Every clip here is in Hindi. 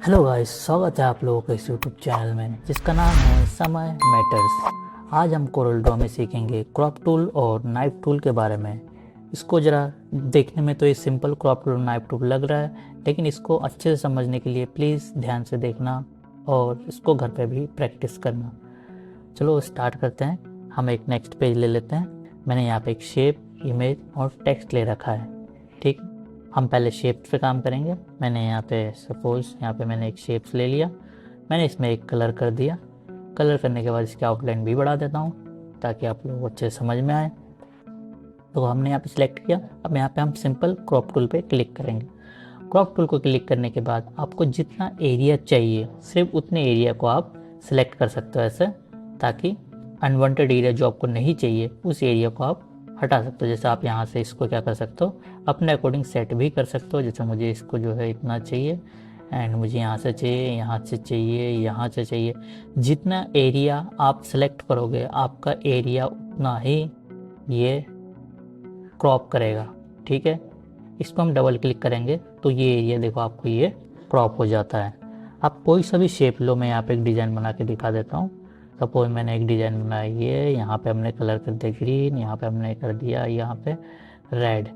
हेलो गाइस, स्वागत है आप लोगों के इस यूट्यूब चैनल में जिसका नाम है समय मैटर्स। आज हम कोरल ड्रॉ में सीखेंगे क्रॉप टूल और नाइफ टूल के बारे में। इसको ज़रा देखने में तो ये simple crop tool knife tool लग रहा है, लेकिन इसको अच्छे से समझने के लिए प्लीज़ ध्यान से देखना और इसको घर पे भी प्रैक्टिस करना। चलो स्टार्ट करते हैं। हम एक नेक्स्ट पेज ले लेते हैं। मैंने यहाँ पे एक शेप, इमेज और टेक्स्ट ले रखा है। ठीक, हम पहले शेप्स पे काम करेंगे। मैंने यहाँ पे सपोज यहाँ पे मैंने एक शेप्स ले लिया। मैंने इसमें एक कलर कर दिया। कलर करने के बाद इसकी आउटलाइन भी बढ़ा देता हूँ ताकि आप लोगों को अच्छे से समझ में आए। तो हमने यहाँ पे सिलेक्ट किया। अब यहाँ पे हम सिंपल क्रॉप टूल पे क्लिक करेंगे। क्रॉप टूल को क्लिक करने के बाद आपको जितना एरिया चाहिए सिर्फ उतने एरिया को आप सिलेक्ट कर सकते हो ऐसे, ताकि अनवांटेड एरिया जो आपको नहीं चाहिए उस एरिया को आप हटा सकते हो। जैसे आप यहाँ से इसको क्या कर सकते हो, अपने अकॉर्डिंग सेट भी कर सकते हो। जैसे मुझे इसको जो है इतना चाहिए एंड मुझे यहाँ से चाहिए, यहाँ से चाहिए, यहाँ से चाहिए। जितना एरिया आप सिलेक्ट करोगे आपका एरिया उतना ही ये क्रॉप करेगा। ठीक है, इसको हम डबल क्लिक करेंगे तो ये एरिया देखो आपको ये क्रॉप हो जाता है। आप कोई सा भी शेप लो, मैं यहाँ पे एक डिज़ाइन बना के दिखा देता हूँ। सपोज मैंने एक डिज़ाइन बनाया, ये यहाँ पे हमने कलर कर दिया ग्रीन, यहाँ पे हमने कर दिया यहाँ पे रेड।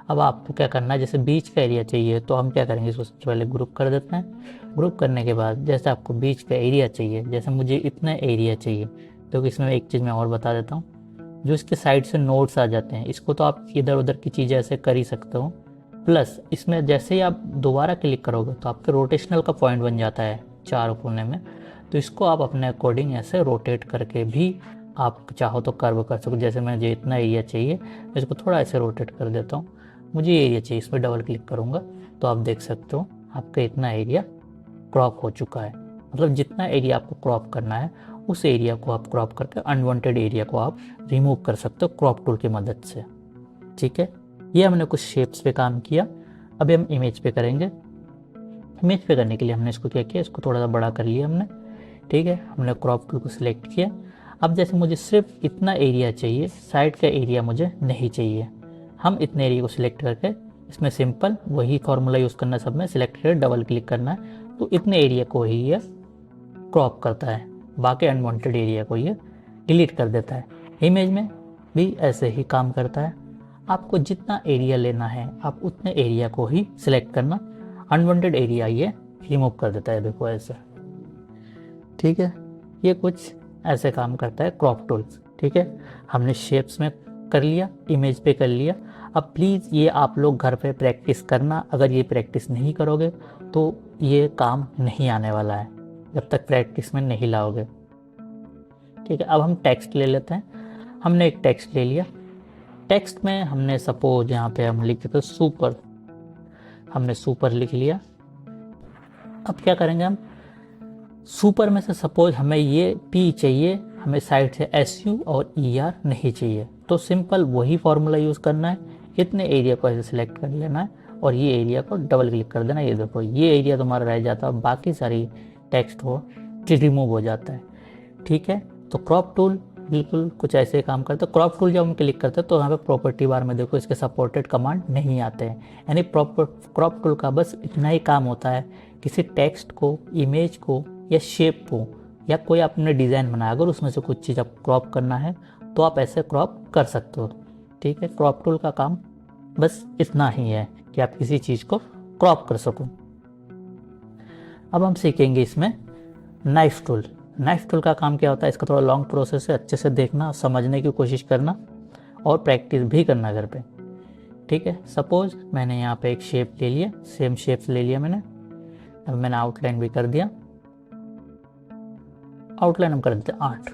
अब आपको क्या करना है, जैसे बीच का एरिया चाहिए तो हम क्या करेंगे, इसको सबसे पहले ग्रुप कर देते हैं। ग्रुप करने के बाद जैसे आपको बीच का एरिया चाहिए, जैसे मुझे इतना एरिया चाहिए, तो इसमें एक चीज़ मैं और बता देता हूँ। जो इसके साइड से नोट्स आ जाते हैं, इसको तो आप इधर उधर की चीज़ें ऐसे कर ही सकते हो। प्लस इसमें जैसे ही आप दोबारा क्लिक करोगे तो आपके रोटेशनल का पॉइंट बन जाता है चार कोने में। तो इसको आप अपने अकॉर्डिंग ऐसे रोटेट करके भी आप चाहो तो कर्व कर सको। जैसे मुझे इतना एरिया चाहिए, इसको थोड़ा ऐसे रोटेट कर देता हूँ। मुझे ये एरिया चाहिए, इस पर डबल क्लिक करूँगा तो आप देख सकते हो आपका इतना एरिया क्रॉप हो चुका है। मतलब जितना एरिया आपको क्रॉप करना है उस एरिया को आप क्रॉप करके अनवांटेड एरिया को आप रिमूव कर सकते हो क्रॉप टूल की मदद से। ठीक है, ये हमने कुछ शेप्स पे काम किया। अभी हम इमेज पे करेंगे। इमेज पे करने के लिए हमने इसको क्या किया, इसको थोड़ा सा बड़ा कर लिया हमने। ठीक है, हमने क्रॉप टूल को सिलेक्ट किया। अब जैसे मुझे सिर्फ इतना एरिया चाहिए, साइड का एरिया मुझे नहीं चाहिए, हम इतने एरिया को सिलेक्ट करके इसमें सिंपल वही फॉर्मूला यूज़ करना है। सब में सिलेक्ट करके डबल क्लिक करना है तो इतने एरिया को ही ये क्रॉप करता है, बाकी अनवांटेड एरिया को ये डिलीट कर देता है। इमेज में भी ऐसे ही काम करता है। आपको जितना एरिया लेना है आप उतने एरिया को ही सिलेक्ट करना, अनवांटेड एरिया ये रिमूव कर देता है। देखो ऐसे। ठीक है, ये कुछ ऐसे काम करता है क्रॉप टूल्स। ठीक है, हमने शेप्स में कर लिया, इमेज पे कर लिया। अब प्लीज़ ये आप लोग घर पे प्रैक्टिस करना। अगर ये प्रैक्टिस नहीं करोगे तो ये काम नहीं आने वाला है, जब तक प्रैक्टिस में नहीं लाओगे। ठीक है, अब हम टेक्स्ट ले लेते हैं। हमने एक टेक्स्ट ले लिया। टेक्स्ट में हमने सपोज यहाँ पे हम लिख देते सुपर, हमने सुपर लिख लिया। अब क्या करेंगे, हम सुपर में से सपोज हमें ये पी चाहिए, हमें साइड से एस यू और ई आर नहीं चाहिए, तो सिंपल वही फॉर्मूला यूज़ करना है। इतने एरिया को ऐसे सिलेक्ट कर लेना है और ये एरिया को डबल क्लिक कर देना। ये देखो ये एरिया तुम्हारा रह जाता है, बाकी सारी टेक्स्ट हो रिमूव हो जाता है। ठीक है, तो क्रॉप टूल बिल्कुल कुछ ऐसे ही काम करते हैं। क्रॉप टूल जब हम क्लिक करते हैं तो यहाँ पे प्रॉपर्टी बार में देखो इसके सपोर्टेड कमांड नहीं आते हैं। यानी क्रॉप टूल का बस इतना ही काम होता है, किसी टेक्स्ट को, इमेज को या शेप को या कोई आपने डिज़ाइन बनाया, अगर उसमें से कुछ चीज़ आप क्रॉप करना है तो आप ऐसे क्रॉप कर सकते हो। ठीक है, क्रॉप टूल का काम बस इतना ही है कि आप किसी चीज़ को क्रॉप कर सको। अब हम सीखेंगे इसमें नाइफ टूल। नाइफ टूल का काम क्या होता है, इसका थोड़ा लॉन्ग प्रोसेस है, अच्छे से देखना, समझने की कोशिश करना और प्रैक्टिस भी करना घर पे। ठीक है, सपोज मैंने यहाँ पे एक शेप ले लिया, सेम शेप्स ले लिया मैंने। अब मैंने आउटलाइन भी कर दिया। आउटलाइन हम कर देते हैं 8,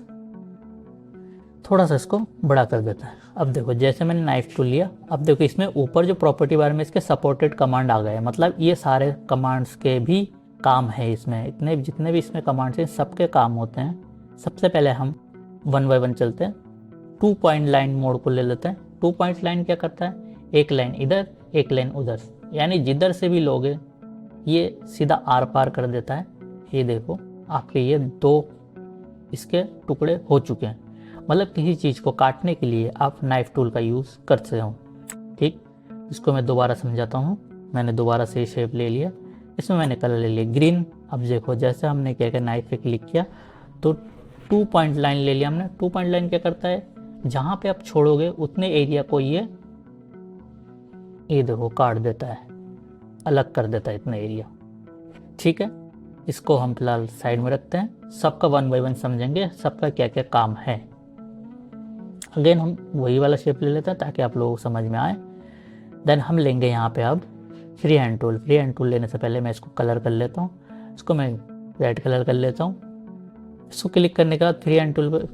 थोड़ा सा इसको बड़ा कर देता है। अब देखो जैसे मैंने नाइफ टूल लिया, अब देखो इसमें ऊपर जो प्रॉपर्टी बार में इसके सपोर्टेड कमांड आ गए, मतलब ये सारे कमांड्स के भी काम है इसमें। इतने जितने भी इसमें कमांड्स हैं सबके काम होते हैं। सबसे पहले हम 1 बाय 1 चलते हैं। 2 पॉइंट लाइन मोड को ले लेते हैं। 2 पॉइंट लाइन क्या करता है, एक लाइन इधर एक लाइन उधर, यानी जिधर से भी लोगे ये सीधा आर पार कर देता है। ये देखो आपके ये 2 इसके टुकड़े हो चुके हैं। मतलब किसी चीज़ को काटने के लिए आप नाइफ टूल का यूज़ करते हो। ठीक, इसको मैं दोबारा समझाता हूँ। मैंने दोबारा से शेप ले लिया। इसमें मैंने कलर ले लिया ग्रीन। अब देखो जैसे हमने क्या किया, नाइफ पे क्लिक किया तो 2 पॉइंट लाइन ले लिया हमने। 2 पॉइंट लाइन क्या करता है, जहाँ पे आप छोड़ोगे उतने एरिया को ये देखो काट देता है, अलग कर देता है इतना एरिया। ठीक है, इसको हम फिलहाल साइड में रखते हैं, सबका 1 बाय 1 समझेंगे सबका क्या क्या काम है। अगेन हम वही वाला शेप ले लेते हैं ताकि आप लोगों को समझ में आए। देन हम लेंगे यहाँ पे अब free hand tool. Free hand tool लेने से पहले मैं इसको कलर कर लेता हूँ, इसको मैं रेड कलर कर लेता हूँ। इसको क्लिक करने के बाद फ्री हैंड टूल पर,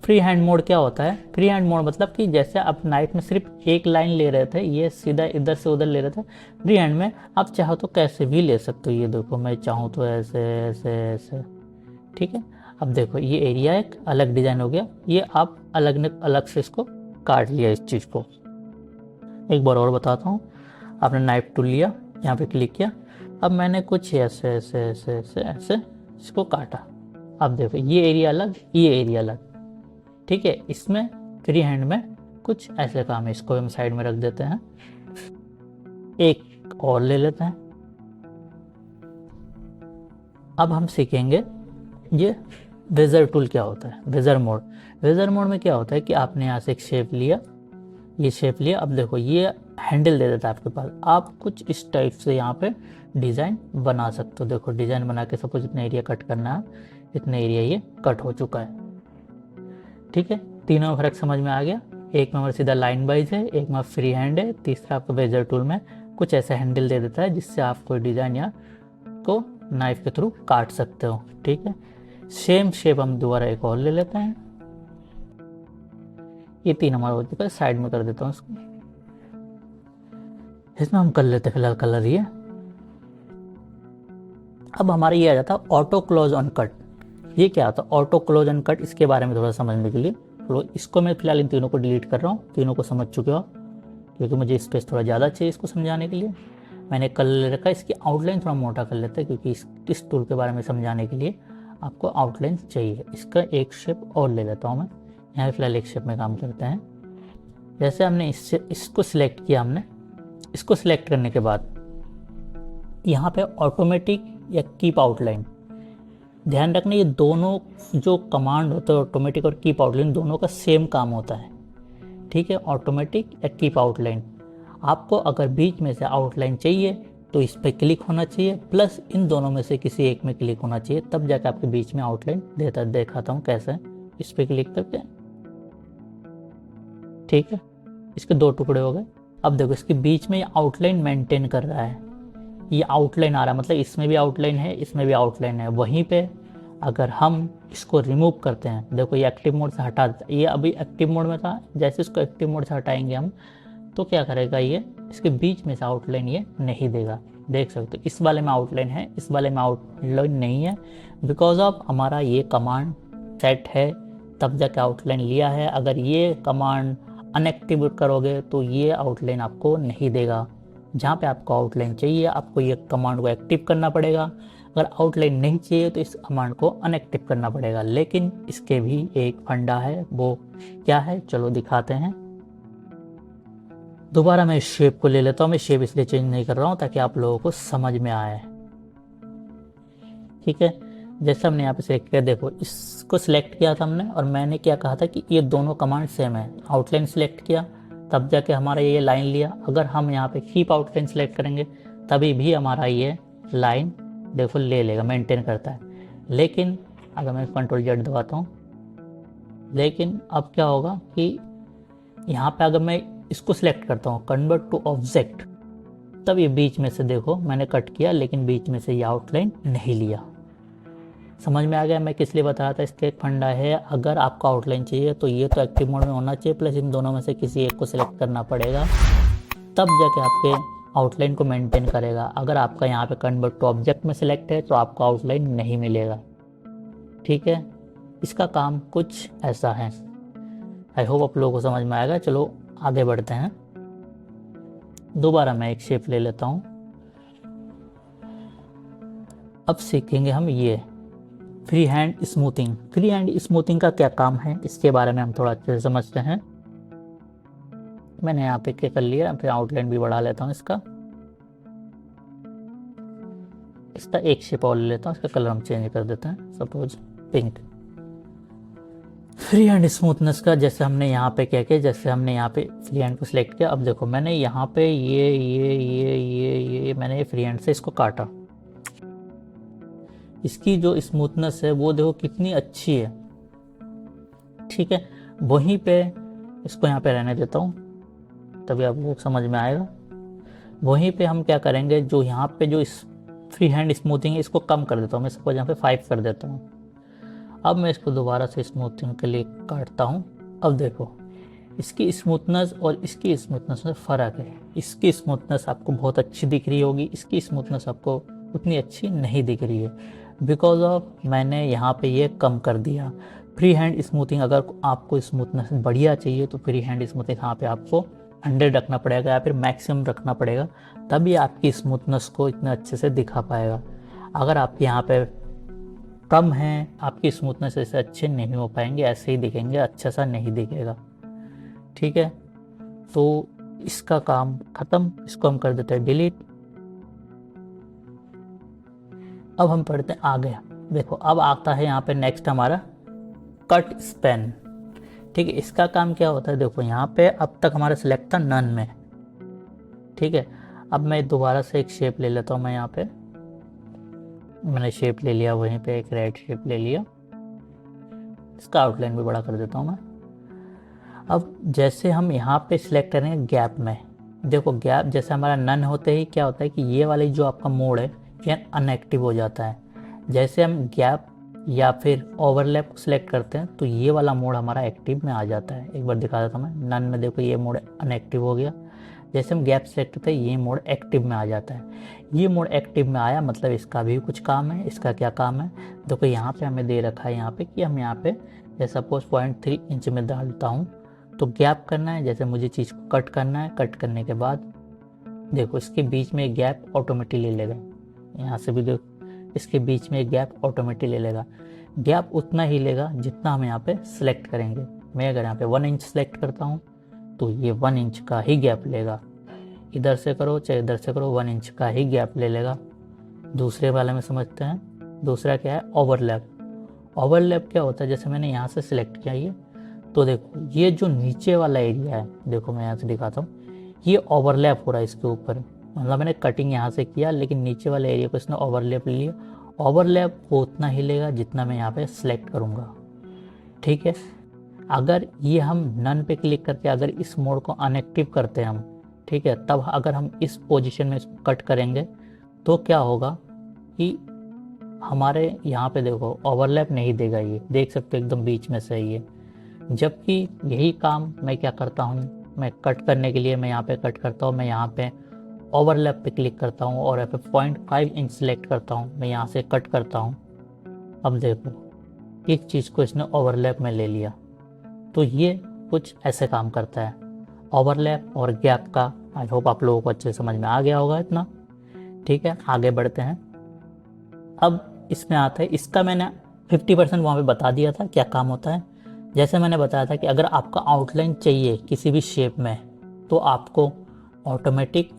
फ्री हैंड मोड क्या होता है, फ्री हैंड मोड मतलब कि जैसे आप नाइफ में सिर्फ एक लाइन ले रहे थे, ये सीधा इधर से उधर ले रहे थे, फ्री हैंड में आप चाहो तो कैसे भी ले सकते हो। ये देखो मैं चाहूँ तो ऐसे ऐसे ऐसे। ठीक है, अब देखो ये एरिया एक अलग डिजाइन हो गया, ये आप अलग से इसको काट लिया इस चीज़ को। एक बार और बताता हूँ, आपने नाइफ टूल लिया, यहाँ पे क्लिक किया, अब मैंने कुछ ऐसे ऐसे ऐसे ऐसे ऐसे इसको काटा। अब देखो ये एरिया अलग, ये एरिया अलग। ठीक है, इसमें फ्री हैंड में कुछ ऐसे काम है, इसको हम साइड में रख देते हैं। एक और ले लेते हैं। अब हम सीखेंगे ये वेजर टूल क्या होता है, वेजर मोड। वेजर मोड में क्या होता है कि आपने यहाँ से एक शेप लिया, ये शेप लिया, अब देखो ये हैंडल दे देता है आपके पास, आप कुछ इस टाइप से यहाँ पे डिज़ाइन बना सकते हो। देखो डिज़ाइन बना के सपोज इतना एरिया कट करना है, इतना एरिया ये कट हो चुका है। ठीक है, तीनों में फर्क समझ में आ गया। एक में हमारा सीधा लाइन वाइज है, एक में फ्री हैंड है, तीसरा आपका वेजर टूल में कुछ ऐसा हैंडल दे देता है जिससे आप कोई डिज़ाइन या को नाइफ के थ्रू काट सकते हो। ठीक है, सेम शेप हम दोबारा एक और ले लेते हैं। ये 3 हमारा हो चुका है, साइड में कर देता हूँ इसको। इसमें हम कर लेते हैं फिलहाल कलर ये। अब हमारा ये आ जाता है ऑटो क्लोज ऑन कट। ये क्या होता है ऑटो क्लोज ऑन कट, इसके बारे में थोड़ा समझने के लिए तो इसको मैं फिलहाल इन तीनों को डिलीट कर रहा हूँ, तीनों को समझ चुके हो क्योंकि मुझे स्पेस थोड़ा ज़्यादा चाहिए इसको समझाने के लिए। मैंने कलर ले रखा है, इसकी आउटलाइन थोड़ा मोटा कर लेते हैं क्योंकि इस टूल के बारे में समझाने के लिए आपको आउटलाइन चाहिए। इसका एक शेप और ले लेता हूँ मैं, यहाँ फिलहाल एक शेप में काम करते हैं। जैसे हमने इसको सिलेक्ट किया, हमने इसको सिलेक्ट करने के बाद यहाँ पे ऑटोमेटिक या कीप आउटलाइन, ध्यान रखना ये दोनों जो कमांड होता है ऑटोमेटिक और कीप आउटलाइन दोनों का सेम काम होता है। ठीक है, ऑटोमेटिक या कीप आउटलाइन, आपको अगर बीच में से आउटलाइन चाहिए तो इस पर क्लिक होना चाहिए, प्लस इन दोनों में से किसी एक में क्लिक होना चाहिए, तब जाकर आपके बीच में आउटलाइन देता। दिखाता हूँ कैसे, इस पर क्लिक करके। ठीक है, इसके 2 टुकड़े हो गए। अब देखो इसके बीच में आउटलाइन मेंटेन कर रहा है, ये आउटलाइन आ रहा है, मतलब इसमें भी आउटलाइन है, इसमें भी आउटलाइन है। वहीं पे अगर हम इसको रिमूव करते हैं, देखो ये एक्टिव मोड से हटा देता है, ये अभी एक्टिव मोड में था, जैसे इसको एक्टिव मोड से हटाएंगे हम तो क्या करेगा ये, इसके बीच में से आउटलाइन ये नहीं देगा। देख सकते हो इस वाले में आउटलाइन है, इस वाले में आउटलाइन नहीं है, बिकॉज ऑफ हमारा ये कमांड सेट है तब जाके आउटलाइन लिया है। अगर ये कमांड अनएक्टिव करोगे तो ये आउटलाइन आपको नहीं देगा। जहाँ पे आपको आउटलाइन चाहिए आपको ये कमांड को एक्टिव करना पड़ेगा, अगर आउटलाइन नहीं चाहिए तो इस कमांड को अनएक्टिव करना पड़ेगा। लेकिन इसके भी एक फंडा है, वो क्या है चलो दिखाते हैं। दोबारा मैं इस शेप को ले लेता हूँ, मैं शेप इसलिए चेंज नहीं कर रहा हूँ ताकि आप लोगों को समझ में आए। ठीक है, जैसे हमने यहाँ पे सिलेक्ट किया, देखो इसको सिलेक्ट किया था हमने और मैंने क्या कहा था कि ये दोनों कमांड सेम है। आउटलाइन सिलेक्ट किया तब जाके हमारा ये लाइन लिया, अगर हम यहाँ पे कीप आउटलाइन सिलेक्ट करेंगे तभी भी हमारा ये लाइन देखो ले लेगा, मेंटेन करता है। लेकिन अगर मैं Ctrl Z दबाता हूँ, लेकिन अब क्या होगा कि यहाँ पे अगर मैं इसको सिलेक्ट करता हूँ कन्वर्ट टू ऑब्जेक्ट, तब ये बीच में से देखो मैंने कट किया लेकिन बीच में से ये आउटलाइन नहीं लिया। समझ में आ गया मैं किस लिए बता रहा था। इसका एक फंडा है, अगर आपको आउटलाइन चाहिए तो ये तो एक्टिव मोड में होना चाहिए, प्लस इन दोनों में से किसी एक को सिलेक्ट करना पड़ेगा, तब जाके आपके आउटलाइन को मेंटेन करेगा। अगर आपका यहाँ पे कन्वर्ट टू ऑब्जेक्ट में सिलेक्ट है तो आपको आउटलाइन नहीं मिलेगा। ठीक है, इसका काम कुछ ऐसा है। आई होप आप लोगों को समझ में आएगा। चलो आगे बढ़ते हैं। दोबारा मैं एक शेप ले लेता हूँ। अब सीखेंगे हम ये free hand smoothing. Free hand smoothing का क्या काम है इसके बारे में हम थोड़ा अच्छे से समझते हैं। मैंने यहाँ पे क्या कर लिया, फिर आउटलाइन भी बढ़ा लेता हूँ इसका। इसका एक शेप और ले लेता हूँ, इसका कलर हम चेंज कर देते हैं, suppose pink. Free hand smoothness का जैसे हमने यहाँ पे क्या किया, जैसे हमने यहाँ पे फ्री हैंड को सिलेक्ट किया, अब देखो मैंने यहाँ पे ये मैंने फ्री हैंड से इसको काटा, इसकी जो स्मूथनेस है वो देखो कितनी अच्छी है। ठीक है, वहीं पे इसको यहाँ पे रहने देता हूँ, तभी आपको समझ में आएगा। वहीं पे हम क्या करेंगे, जो यहाँ पे जो इस फ्री हैंड स्मूथिंग है इसको कम कर देता हूँ, मैं सपोज यहाँ पे 5 कर देता हूँ। अब मैं इसको दोबारा से स्मूथिंग के लिए काटता हूँ। अब देखो इसकी स्मूथनेस और इसकी स्मूथनेस में फ़र्क है। इसकी स्मूथनेस आपको बहुत अच्छी दिख रही होगी, इसकी स्मूथनेस आपको उतनी अच्छी नहीं दिख रही है, बिकॉज ऑफ मैंने यहाँ पे ये कम कर दिया। फ्री हैंड स्मूथिंग अगर आपको स्मूथनेस बढ़िया चाहिए तो फ्री हैंड स्मूथिंग यहाँ पे आपको 100 रखना पड़ेगा या फिर मैक्सिमम रखना पड़ेगा, तभी आपकी स्मूथनेस को इतने अच्छे से दिखा पाएगा। अगर आपके यहाँ पे कम है, आपकी स्मूथनेस ऐसे अच्छे नहीं हो पाएंगे, ऐसे ही दिखेंगे, अच्छा सा नहीं दिखेगा। ठीक है, तो इसका काम खत्म, इसको हम कर देते हैं डिलीट। अब हम पढ़ते हैं आगे। देखो अब आता है यहाँ पे नेक्स्ट हमारा कट स्पैन। ठीक है, इसका काम क्या होता है, देखो यहाँ पे अब तक हमारा सिलेक्ट था नन में। ठीक है, अब मैं दोबारा से एक शेप ले लेता हूँ, मैं यहाँ पे मैंने शेप ले लिया, वहीं पे एक रेड शेप ले लिया, इसका आउटलाइन भी बड़ा कर देता हूँ मैं। अब जैसे हम यहाँ पे सिलेक्ट करेंगे गैप में, देखो गैप जैसे हमारा नन होते ही क्या होता है कि ये वाली जो आपका मोड है ये अनएक्टिव हो जाता है। जैसे हम गैप या फिर ओवरलैप को सिलेक्ट करते हैं तो ये वाला मोड हमारा एक्टिव में आ जाता है। एक बार दिखा देता हूँ मैं, नन में देखो ये मोड अनएक्टिव हो गया, जैसे हम गैप सेलेक्ट करते हैं ये मोड एक्टिव में आ जाता है। ये मोड एक्टिव में आया मतलब इसका भी कुछ काम है। इसका क्या काम है, देखो यहाँ पे हमें दे रखा है यहाँ पे कि हम यहाँ पे जैसे सपोज 0.3 इंच में डालता हूँ तो गैप करना है, जैसे मुझे चीज़ को कट करना है, कट करने के बाद देखो इसके बीच में एक गैप ऑटोमेटिक ले लेगा। यहाँ से भी देखो इसके बीच में एक गैप ऑटोमेटिक ले लेगा। गैप उतना ही लेगा जितना हम यहाँ पे सिलेक्ट करेंगे। मैं अगर यहाँ पे 1 इंच सेलेक्ट करता हूँ तो ये 1 इंच का ही गैप लेगा, इधर से करो चाहे इधर से करो 1 इंच का ही गैप ले लेगा। दूसरे वाले में समझते हैं, दूसरा क्या है ओवरलैप। ओवरलैप क्या होता है, जैसे मैंने यहाँ से सिलेक्ट किया ये, तो देखो ये जो नीचे वाला एरिया है, देखो मैं यहाँ से दिखाता हूँ, ये ओवरलैप हो रहा है इसके ऊपर, मतलब मैंने कटिंग यहाँ से किया लेकिन नीचे वाले एरिया को इसने ओवरलैप ले लिया। ओवरलैप वो उतना ही लेगा जितना मैं यहाँ पे सिलेक्ट करूँगा। ठीक है, अगर ये हम नन पे क्लिक करके अगर इस मोड को अनएक्टिव करते हैं हम, ठीक है, तब अगर हम इस पोजीशन में इसको कट करेंगे तो क्या होगा कि हमारे यहाँ पे देखो ओवरलैप नहीं देगा, ये देख सकते हो एकदम बीच में से ही है। जबकि यही काम मैं क्या करता हूँ, मैं कट करने के लिए मैं यहाँ पे कट करता हूँ, मैं यहाँ पे ओवरलैप पे क्लिक करता हूँ और यहाँ पे 0.5 इंच सेलेक्ट करता हूँ, मैं यहाँ से कट करता हूँ। अब देखो इस चीज़ को इसने ओवरलैप में ले लिया, तो ये कुछ ऐसे काम करता है। ओवरलैप और गैप का आई होप आप लोगों को अच्छे समझ में आ गया होगा इतना। ठीक है, आगे बढ़ते हैं। अब इसमें आता है, इसका मैंने 50% वहाँ पे बता दिया था क्या काम होता है। जैसे मैंने बताया था कि अगर आपका आउटलाइन चाहिए किसी भी शेप में तो आपको ऑटोमेटिक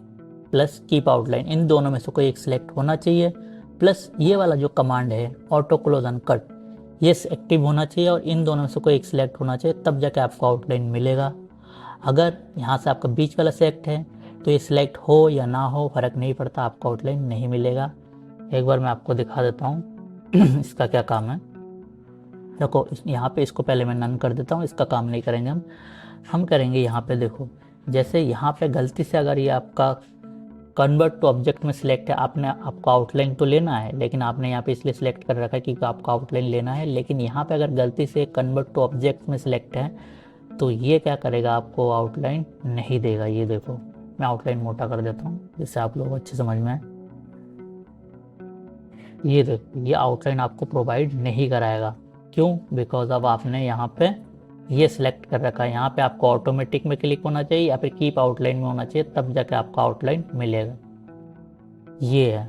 प्लस कीप आउटलाइन इन दोनों में से कोई एक सिलेक्ट होना चाहिए, प्लस ये वाला जो कमांड है ऑटो क्लोज अनकट ये एक्टिव होना चाहिए और इन दोनों में से कोई एक सिलेक्ट होना चाहिए, तब जाके आपको आउटलाइन मिलेगा। अगर यहाँ से आपका बीच वाला सेलेक्ट है तो ये सिलेक्ट हो या ना हो फ़र्क नहीं पड़ता, आपको आउटलाइन नहीं मिलेगा। एक बार मैं आपको दिखा देता हूँ इसका क्या काम है। देखो यहाँ पे इसको पहले मैं नन कर देता हूँ, इसका काम नहीं करेंगे हम करेंगे यहाँ पे देखो, जैसे यहाँ पे गलती से अगर ये आपका कन्वर्ट टू ऑब्जेक्ट में सिलेक्ट है, आपको आउटलाइन तो लेना है लेकिन आपने यहाँ पे इसलिए सिलेक्ट कर रखा है क्योंकि आपको आउटलाइन लेना है, लेकिन यहाँ पे अगर गलती से कन्वर्ट टू ऑब्जेक्ट में सिलेक्ट है तो ये क्या करेगा, आपको आउटलाइन नहीं देगा। ये देखो मैं आउटलाइन मोटा कर देता हूँ जिससे आप लोग अच्छे समझ में आए। ये देखो ये आउटलाइन आपको प्रोवाइड नहीं कराएगा, क्यों, बिकॉज अब आपने यहाँ पे ये सिलेक्ट कर रखा है। यहाँ पे आपको ऑटोमेटिक में क्लिक होना चाहिए या फिर कीप आउटलाइन में होना चाहिए, तब जाके आपको आउटलाइन मिलेगा। ये है,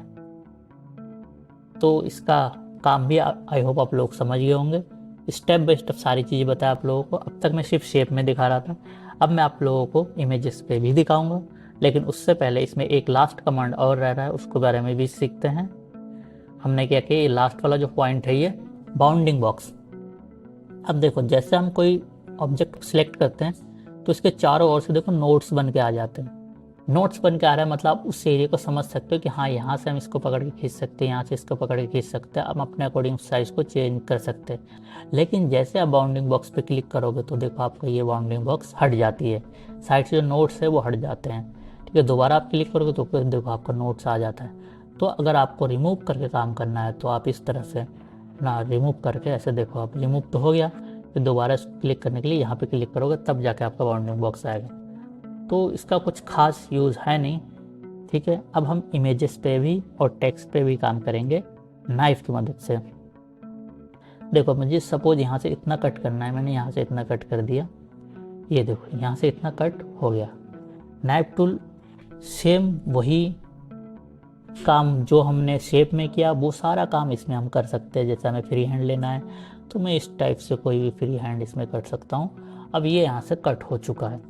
तो इसका काम भी आई होप आप लोग समझ गए होंगे। स्टेप बाय स्टेप सारी चीज़ें बताया आप लोगों को। अब तक मैं सिर्फ शेप में दिखा रहा था, अब मैं आप लोगों को इमेजेस पे भी दिखाऊंगा, लेकिन उससे पहले इसमें एक लास्ट कमांड और रह रहा है, उसके बारे में भी सीखते हैं। हमने क्या किया, ये लास्ट वाला जो पॉइंट है ये बाउंडिंग बॉक्स। अब देखो जैसे हम कोई ऑब्जेक्ट सिलेक्ट करते हैं तो इसके चारों ओर से देखो नोट्स बन के आ जाते हैं। नोट्स बन के आ रहा है मतलब आप उस एरिया को समझ सकते हो कि हाँ यहाँ से हम इसको पकड़ के खींच सकते हैं, यहाँ से इसको पकड़ के खींच सकते हैं। हम अपने अकॉर्डिंग साइज को चेंज कर सकते हैं। लेकिन जैसे आप बाउंडिंग बॉक्स पे क्लिक करोगे तो देखो आपका ये बाउंडिंग बॉक्स हट जाती है, साइड से जो नोट्स है वो हट जाते हैं। ठीक है, दोबारा आप क्लिक करोगे तो फिर देखो आपका नोट्स आ जाता है। तो अगर आपको रिमूव करके काम करना है तो आप इस तरह से ना रिमूव करके ऐसे देखो, आप रिमूव तो हो गया, फिर दोबारा क्लिक करने के लिए यहाँ पे क्लिक करोगे तब जाके आपका बाउंडिंग बॉक्स आएगा। तो इसका कुछ खास यूज़ है नहीं। ठीक है, अब हम इमेजेस पे भी और टेक्स्ट पे भी काम करेंगे नाइफ की मदद से। देखो मुझे सपोज यहाँ से इतना कट करना है, मैंने यहाँ से इतना कट कर दिया, ये देखो यहाँ से इतना कट हो गया। नाइफ टूल सेम वही काम जो हमने शेप में किया वो सारा काम इसमें हम कर सकते हैं। जैसे हमें फ्री हैंड लेना है तो मैं इस टाइप से कोई भी फ्री हैंड इसमें कर सकता हूँ। अब ये यहाँ से कट हो चुका है।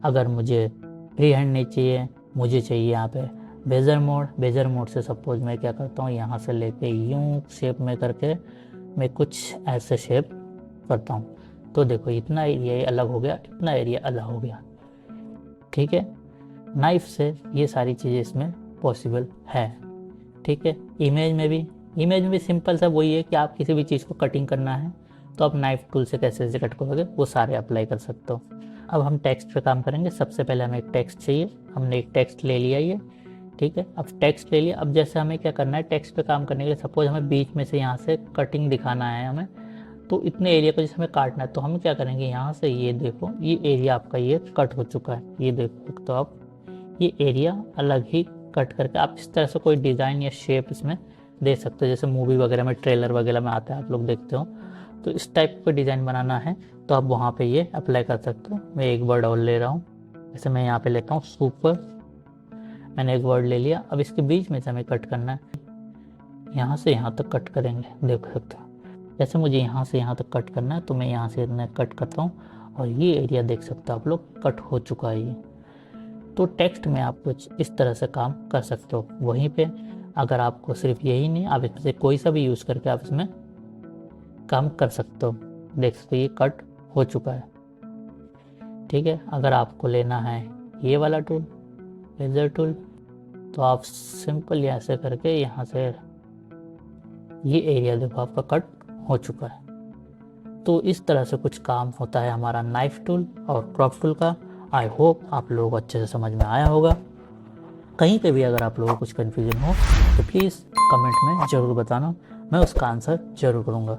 अगर मुझे फ्री हैंड नहीं चाहिए, मुझे चाहिए यहाँ पे बेजर मोड। बेजर मोड से सपोज मैं क्या करता हूँ, यहाँ से लेके यूं शेप में करके मैं कुछ ऐसे शेप करता हूँ। तो देखो इतना एरिया अलग हो गया, इतना एरिया अलग हो गया। ठीक है, नाइफ से ये सारी चीज़ें इसमें पॉसिबल है। ठीक है, इमेज में भी सिंपल सा वही है कि आप किसी भी चीज़ को कटिंग करना है तो आप नाइफ टूल से कैसे कैसे कट करोगे वो सारे अप्लाई कर सकते हो। अब हम टेक्स्ट पे काम करेंगे। सबसे पहले हमें एक टेक्स्ट चाहिए, हमने एक टेक्स्ट ले लिया ये। ठीक है, अब टेक्स्ट ले लिया। अब जैसे हमें क्या करना है, टेक्स्ट पे काम करने के लिए सपोज हमें बीच में से यहाँ से कटिंग दिखाना है हमें, तो इतने एरिया को जैसे हमें काटना है तो हम क्या करेंगे, यहाँ से ये देखो ये एरिया आपका ये कट हो चुका है। ये देखो तो आप ये एरिया अलग ही कट करके आप इस तरह से कोई डिज़ाइन या शेप इसमें दे सकते हो। जैसे मूवी वगैरह में ट्रेलर वगैरह में आता है, आप लोग देखते हो, तो इस टाइप का डिज़ाइन बनाना है तो आप वहाँ पे ये अप्लाई कर सकते हो। मैं एक वर्ड और ले रहा हूँ, जैसे मैं यहाँ पे लेता हूँ सुपर। मैंने एक वर्ड ले लिया। अब इसके बीच में से हमें कट करना है, यहाँ से यहाँ तक कट करेंगे, देख सकते हो। जैसे मुझे यहाँ से यहाँ तक कट करना है तो मैं यहाँ से इतना कट करता हूँ और ये एरिया देख सकते हो आप लोग कट हो चुका है ये। तो टेक्स्ट में आप कुछ इस तरह से काम कर सकते हो। वहीं पे अगर आपको सिर्फ यही नहीं, आप इसमें से कोई सा भी यूज़ करके आप इसमें काम कर सकते हो। देख सकते हो ये कट हो चुका है। ठीक है, अगर आपको लेना है ये वाला टूल, लेजर टूल, तो आप सिंपल ऐसे करके यहाँ से ये एरिया देखो आपका कट हो चुका है। तो इस तरह से कुछ काम होता है हमारा नाइफ टूल और क्रॉप टूल का। आई होप आप लोगों को अच्छे से समझ में आया होगा। कहीं पे भी अगर आप लोगों को कुछ कन्फ्यूजन हो तो प्लीज़ कमेंट में ज़रूर बताना, मैं उसका आंसर ज़रूर करूँगा।